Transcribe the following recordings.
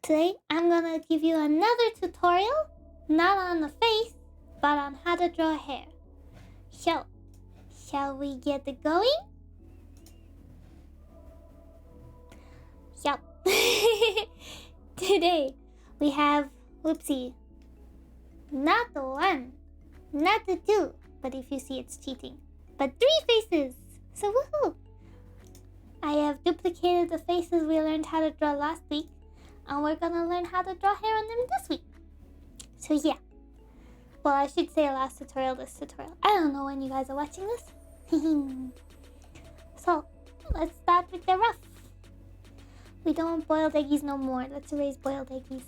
Today, I'm gonna give you another tutorial, not on the face, but on how to draw hair. So, shall we get it going? Yup. Today, we have, whoopsie, not the one, not the two, but if you see it's cheating, but 3 faces! So woohoo! I have duplicated the faces we learned how to draw last week, and we're gonna learn how to draw hair on them this week. So yeah. Well, I should say last tutorial, this tutorial. I don't know when you guys are watching this. So, let's start with the rough. We don't want boiled eggies no more. Let's erase boiled eggies.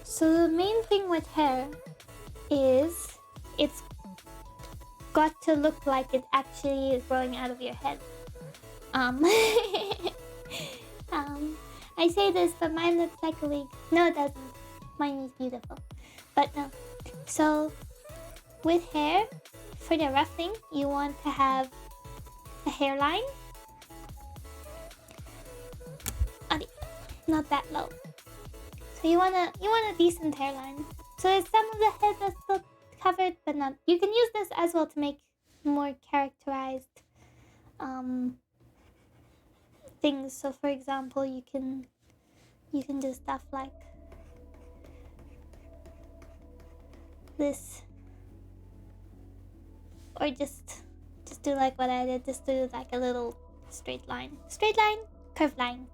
So the main thing with hair is it's got to look like it actually is growing out of your head. I say this, but mine looks like a wig. No, it doesn't. Mine is beautiful. But no. So, with hair, for the ruffling, you want to have a hairline. Not that low. So you want a decent hairline. So there's some of the head that's still covered, but not. You can use this as well to make more characterized things. So for example, you can do stuff like this, or just do like what I did. Just do like a little straight line, curved line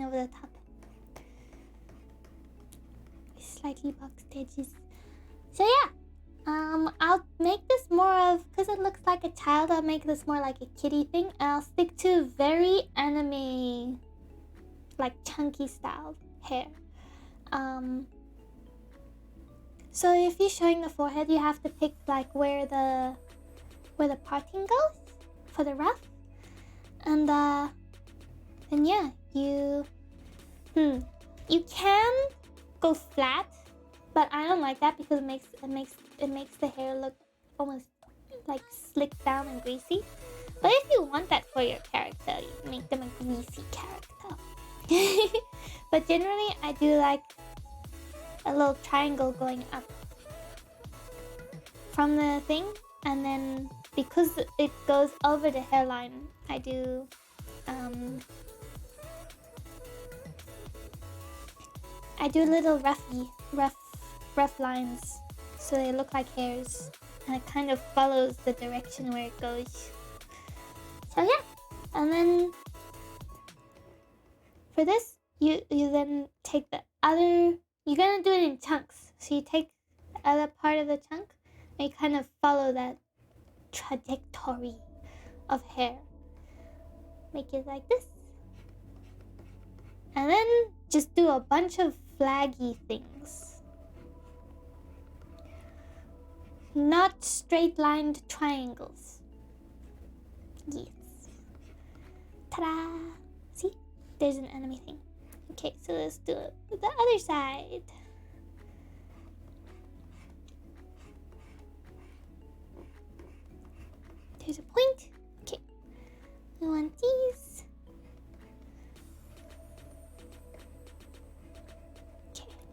over the top. Slightly boxed edges. So yeah, I'll make this more of, because it looks like a child, I'll make this more like a kitty thing, and I'll stick to very anime, like chunky style hair. So if you're showing the forehead, you have to pick like where the parting goes for the ruff, and yeah, you can go flat, but I don't like that because it makes the hair look almost like slicked down and greasy. But if you want that for your character, you make them a greasy character. But generally, I do like a little triangle going up from the thing, and then because it goes over the hairline, I do little rough lines, so they look like hairs, and it kind of follows the direction where it goes. So yeah, and then for this, you then take the other. You're gonna do it in chunks, so you take the other part of the chunk, and you kind of follow that trajectory of hair. Make it like this, and then just do a bunch of flaggy things. Not straight lined triangles. Yes. Ta-da! See? There's an enemy thing. Okay, so let's do it with the other side. There's a point. Okay. We want these.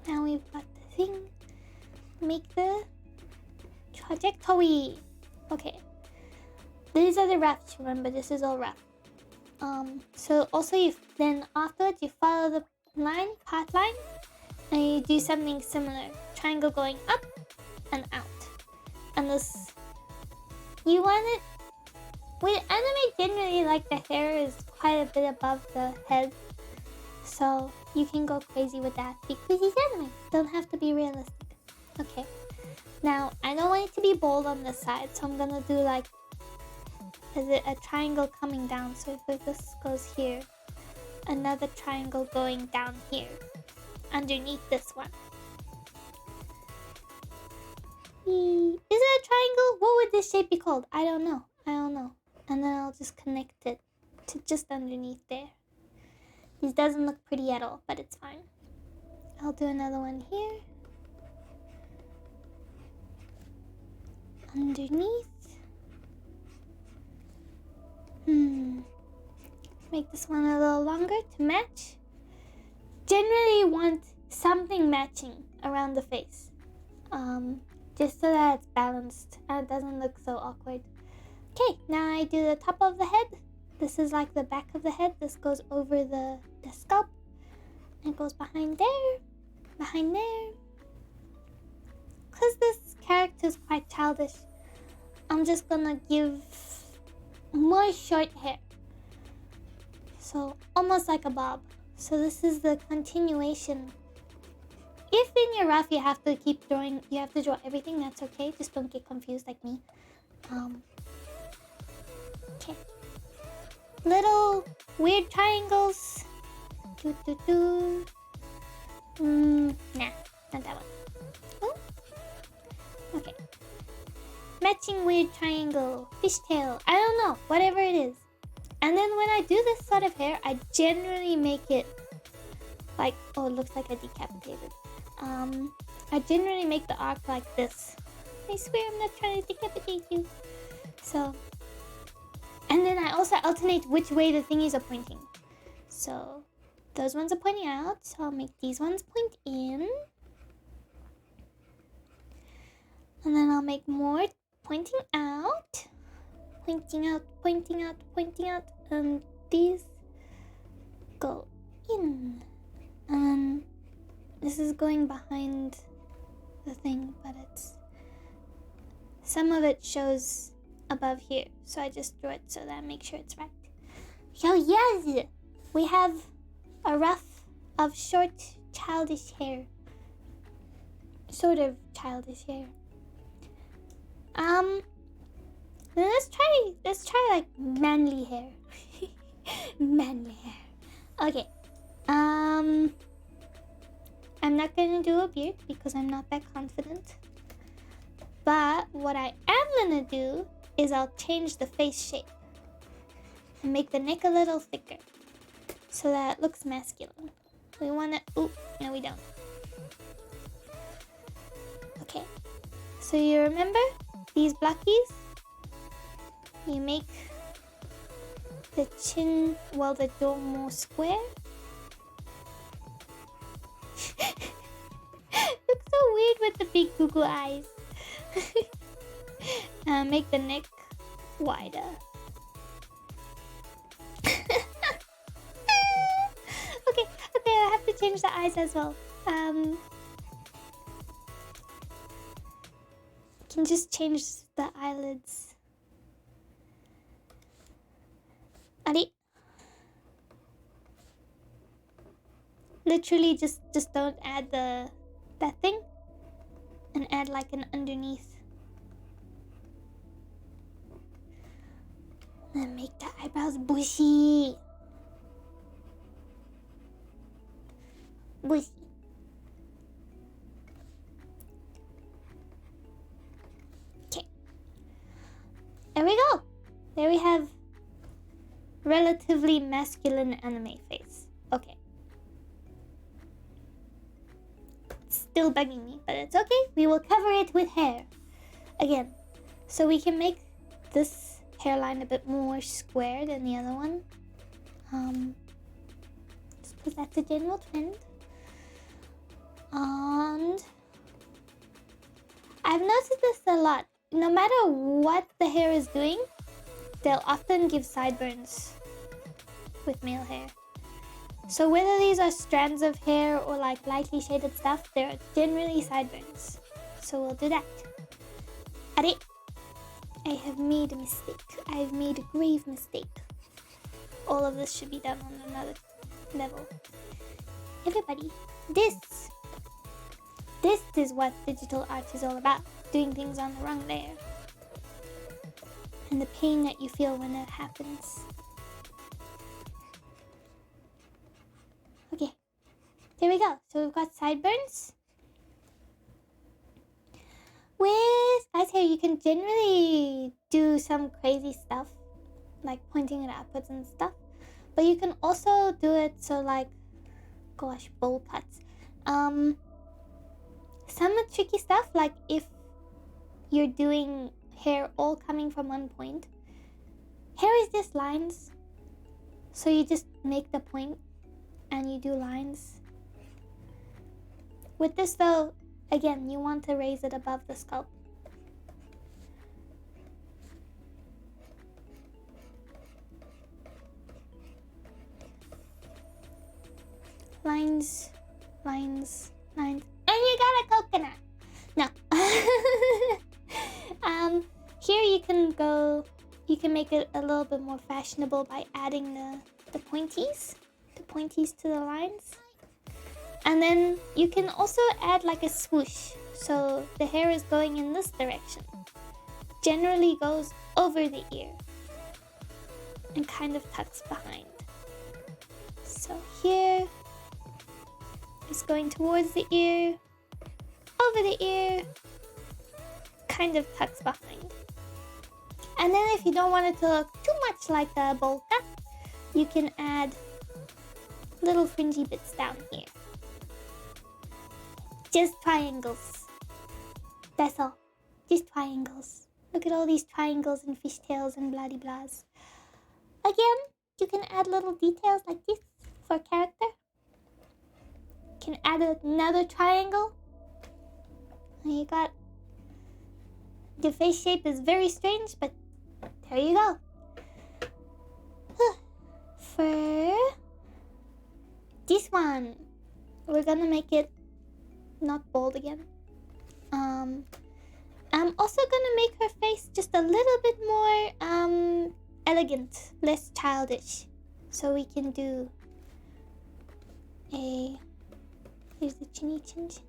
Now we've got the thing. Make the trajectory. Okay. These are the roughs. Remember, this is all rough. So also then afterwards you follow the line, path line, and you do something similar. Triangle going up and out. And this, you want it. With anime, generally, like the hair is quite a bit above the head. So you can go crazy with that because it's anime. Don't have to be realistic. Okay. Now I don't want it to be bold on this side, so I'm gonna do like a triangle coming down. So if this goes here, another triangle going down here, underneath this one. Is it a triangle? What would this shape be called? I don't know. And then I'll just connect it to just underneath there. This doesn't look pretty at all, but it's fine. I'll do another one here. underneath. Make this one a little longer to match. Generally want something matching around the face. Just so that it's balanced and it doesn't look so awkward. Okay, now I do the top of the head. This is like the back of the head. This goes over the scalp. And it goes behind there. Behind there. Because this character is quite childish, I'm just gonna give more short hair. So almost like a bob. So this is the continuation. If in your rough you have to keep drawing, you have to draw everything, that's okay. Just don't get confused like me. Okay. Little weird triangles. Nah, not that one. Oh. Okay. Matching weird triangle, fishtail, I don't know, whatever it is. And then when I do this sort of hair, I generally make it like, oh, it looks like I decapitated. I generally make the arc like this. I swear I'm not trying to decapitate you. So, and then I also alternate which way the thingies are pointing. So, those ones are pointing out, so I'll make these ones point in. And then I'll make more pointing out. Pointing out, pointing out, pointing out. And these go in. And this is going behind the thing, but it's... some of it shows above here. So I just drew it so that I make sure it's right. So yes! We have a ruff of short, childish hair. Sort of childish hair. Then let's try like manly hair. Manly hair. Okay. I'm not gonna do a beard because I'm not that confident. But what I am gonna do is I'll change the face shape and make the neck a little thicker so that it looks masculine. We wanna, ooh, no we don't. Okay, so you remember these blockies? You make the chin, well, the jaw more square. Looks so weird with the big Google eyes. Make the neck wider. Okay, I have to change the eyes as well. Can just change the eyelids. Adi. Literally just don't add that thing and add like an underneath. And make the eyebrows bushy. Bushy. Okay. There we go. There we have relatively masculine anime face. Okay. It's still bugging me, but it's okay. We will cover it with hair. Again. So we can make this hairline a bit more square than the other one. Just because that's a general trend. And I've noticed this a lot. No matter what the hair is doing, they'll often give sideburns with male hair. So whether these are strands of hair or like lightly shaded stuff, they're generally sideburns. So we'll do that. Are I have made a mistake. I've made a grave mistake. All of this should be done on another level. Everybody, this is what digital art is all about. Doing things on the wrong layer. And the pain that you feel when that happens. Okay, there we go. So we've got sideburns. With eyes hair, you can generally do some crazy stuff, like pointing it upwards and stuff. But you can also do it so like, gosh, bowl cuts. Some tricky stuff, like if you're doing hair all coming from one point. Hair is just lines. So you just make the point and you do lines. With this though, again, you want to raise it above the scalp. Lines, lines, lines. And you got a coconut. No. Here you can make it a little bit more fashionable by adding the pointies to the lines. And then you can also add like a swoosh. So the hair is going in this direction. Generally goes over the ear and kind of tucks behind. So here is going towards the ear, over the ear, kind of tucks behind. And then if you don't want it to look too much like a bowl cut, you can add little fringy bits down here. Just triangles. That's all. Just triangles. Look at all these triangles and fishtails and blah de blahs. Again, you can add little details like this for character. You can add another triangle. And you got... The face shape is very strange, but there you go. For this one, we're gonna make it not bold again. I'm also gonna make her face just a little bit more elegant, less childish. So we can do a... Here's the chinny chin chin.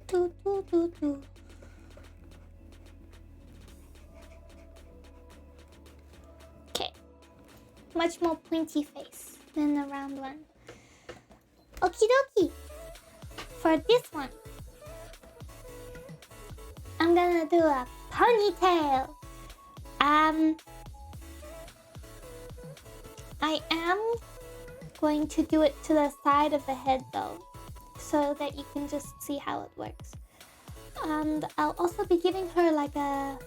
Do, do, do, do. Okay. Much more pointy face than the round one. Okie dokie. For this one, I'm gonna do a ponytail. I am going to do it to the side of the head though, so that you can just see how it works. And I'll also be giving her like a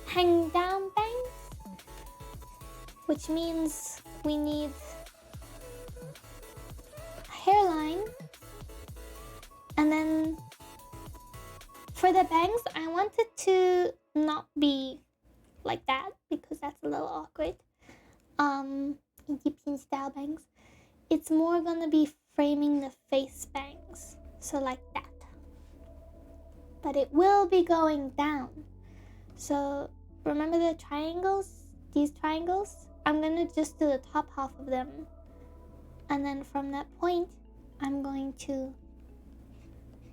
hang down bangs, which means we need a hairline. And then for the bangs, I want it to not be like that because that's a little awkward. Inky Peen style bangs. It's more gonna be framing the face bangs, so like that. But it will be going down. So remember the triangles? These triangles? I'm gonna just do the top half of them. And then from that point, I'm going to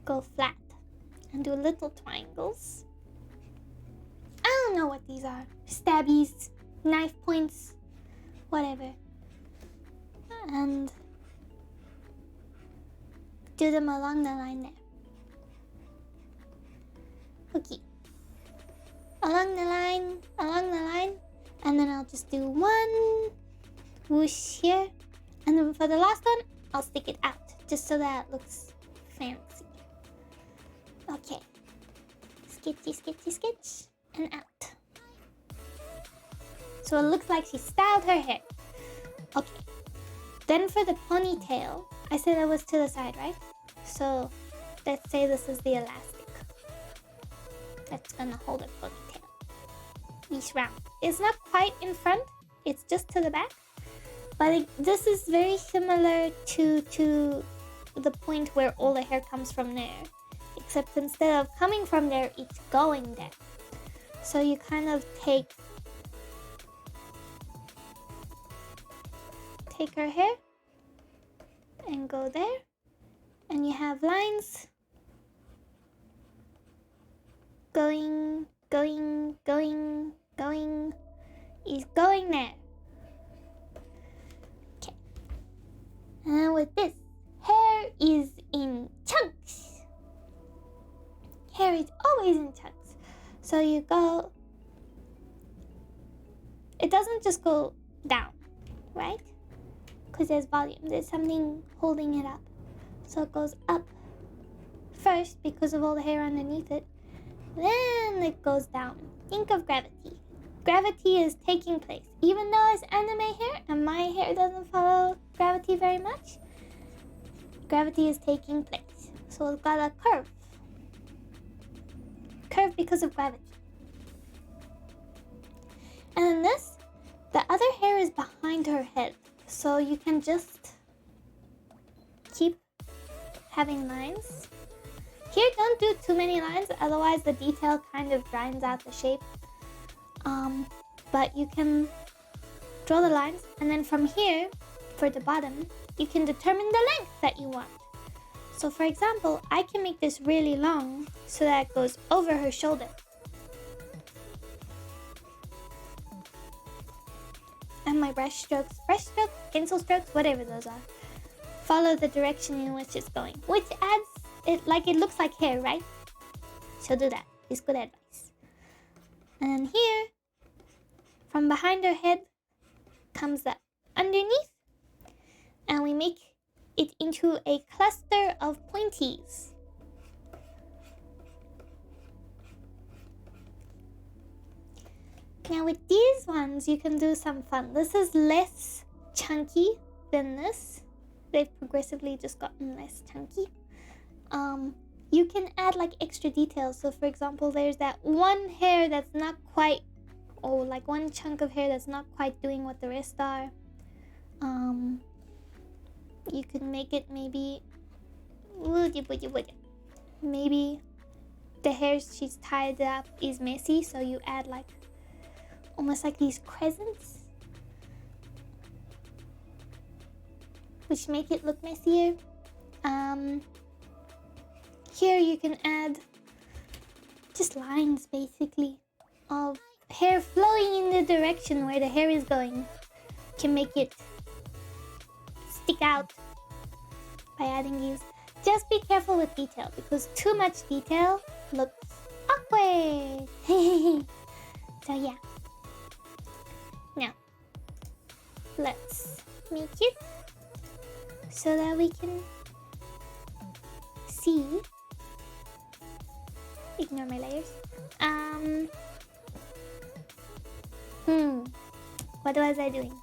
go flat and do little triangles. I don't know what these are. Stabbies, knife points, whatever. And do them along the line there. Okay. Along the line. And then I'll just do one whoosh here. And then for the last one, I'll stick it out just so that it looks fancy. Okay. Sketchy, sketchy, sketch. And out. So it looks like she styled her hair. Okay. Then for the ponytail, I said it was to the side, right? So let's say this is the elastic that's gonna hold a ponytail. Each round. It's not quite in front, it's just to the back. But this is very similar to the point where all the hair comes from there. Except instead of coming from there, it's going there. So you kind of take her hair and go there, and you have lines going, is going there. Okay. And with this, hair is in chunks. Hair is always in chunks. So you go, it doesn't just go down, right? Because there's volume, there's something holding it up. So it goes up first because of all the hair underneath it. Then it goes down. Think of gravity. Gravity is taking place. Even though it's anime hair and my hair doesn't follow gravity very much, gravity is taking place. So it's got a curve. Curve because of gravity. And then this, the other hair is behind her head. So you can just keep having lines. Here, don't do too many lines, otherwise the detail kind of grinds out the shape. But you can draw the lines, and then from here, for the bottom, you can determine the length that you want. So for example, I can make this really long so that it goes over her shoulder. And my brush strokes, pencil strokes, whatever those are, follow the direction in which it's going, which adds it like it looks like hair, right? So do that. It's good advice. And then here, from behind her head comes the underneath, and we make it into a cluster of pointies. Now with these ones, you can do some fun. This is less chunky than this. They've progressively just gotten less chunky. You can add like extra details. So for example, there's that one hair that's not quite, or like one chunk of hair that's not quite doing what the rest are. You can make it maybe the hair she's tied up is messy, so you add like almost like these crescents, which make it look messier. Here you can add just lines basically of hair flowing in the direction where the hair is going. Can make it stick out by adding these. Just be careful with detail, because too much detail looks awkward. So yeah. Now, let's make it so that we can see. Ignore my layers. What was I doing?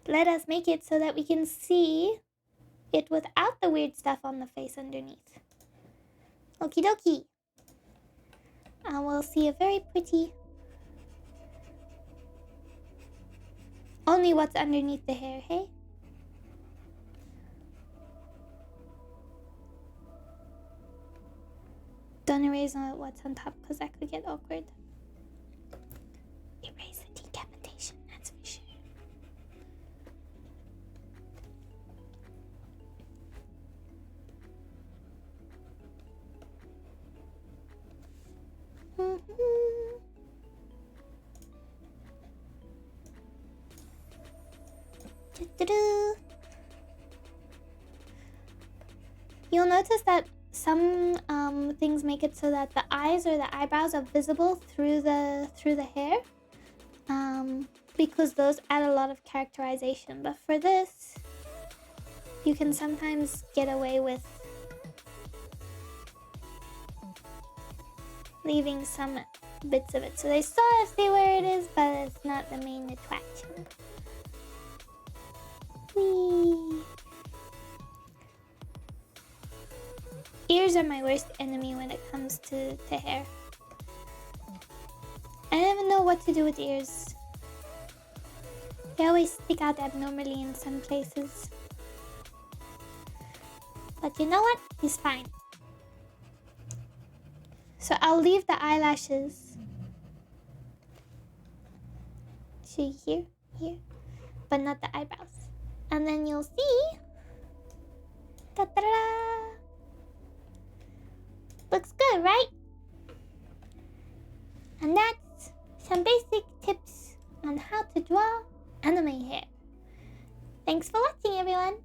Let us make it so that we can see it without the weird stuff on the face underneath. Okie dokie. And we'll see a very pretty... Only what's underneath the hair, hey? Don't erase what's on top, because that could get awkward. Erase the decapitation, that's for sure. You'll notice that some things make it so that the eyes or the eyebrows are visible through the hair, because those add a lot of characterization. But for this, you can sometimes get away with leaving some bits of it, so they sort of see where it is, but it's not the main attraction. Whee! Ears are my worst enemy when it comes to hair. I don't even know what to do with ears. They always stick out abnormally in some places. But you know what? It's fine. So I'll leave the eyelashes. See here, but not the eyebrows. And then you'll see. Ta-da-da! Looks good, right? And that's some basic tips on how to draw anime hair. Thanks for watching, everyone.